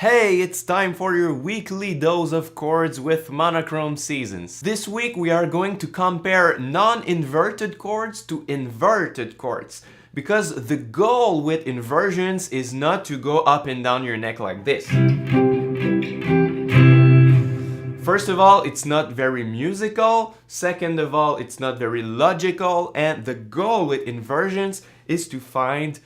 Hey, it's time for your weekly dose of chords with monochrome seasons. This week we are going to compare non-inverted chords to inverted chords. Because the goal with inversions is not to go up and down your neck like this. First of all, it's not very musical. Second of all, it's not very logical. And the goal with inversions is to find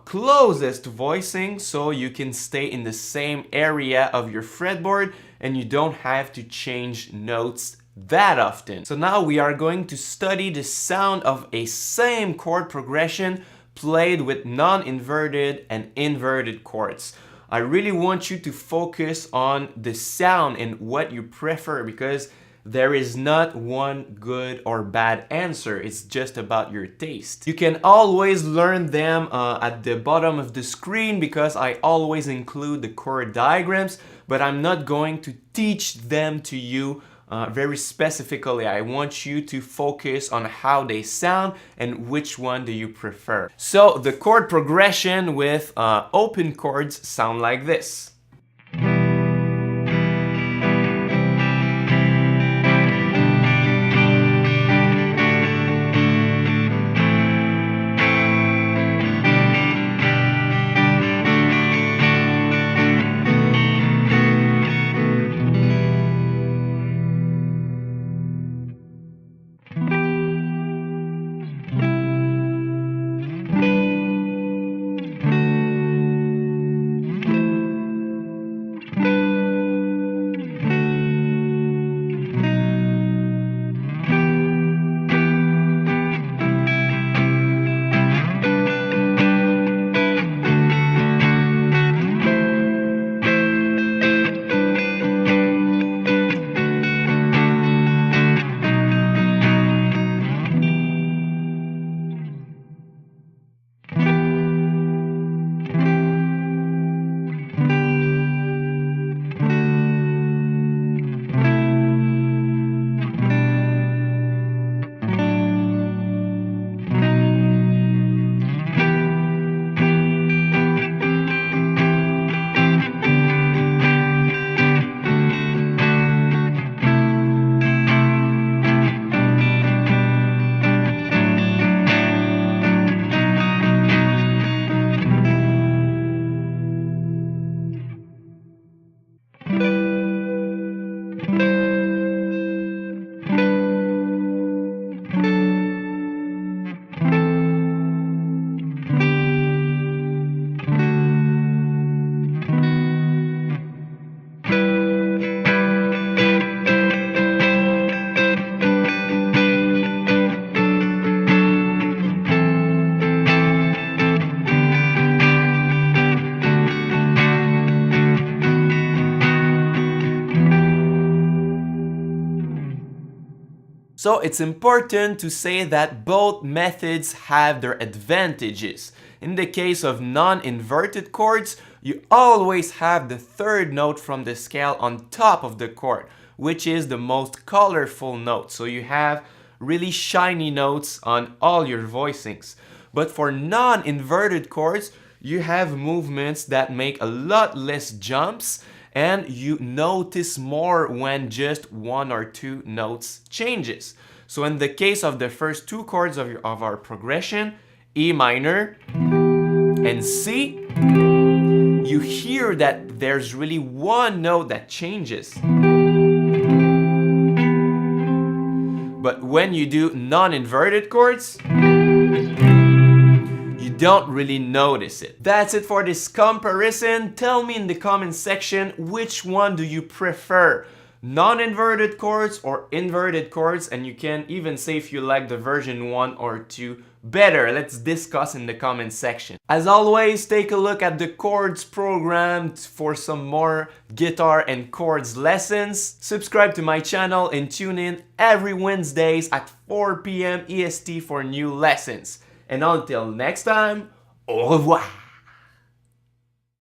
closest voicing so you can stay in the same area of your fretboard and you don't have to change notes that often. So now we are going to study the sound of a same chord progression played with non-inverted and inverted chords. I really want you to focus on the sound and what you prefer because there is not one good or bad answer. It's just about your taste. You can always learn them at the bottom of the screen because I always include the chord diagrams, but I'm not going to teach them to you very specifically. I want you to focus on how they sound and which one do you prefer. So the chord progression with open chords sound like this. So it's important to say that both methods have their advantages. In the case of non-inverted chords, you always have the third note from the scale on top of the chord, which is the most colorful note. So you have really shiny notes on all your voicings. But for non-inverted chords, you have movements that make a lot less jumps and you notice more when just one or two notes changes. So in the case of the first two chords of our progression, E minor and C, you hear that there's really one note that changes. But when you do non-inverted chords, don't really notice it. That's it for this comparison. Tell me in the comment section which one do you prefer, non-inverted chords or inverted chords, and you can even say if you like the version 1 or 2 better. Let's discuss in the comment section. As always, take a look at the chords program for some more guitar and chords lessons. Subscribe to my channel and tune in every Wednesdays at 4 p.m. EST for new lessons. And until next time, au revoir!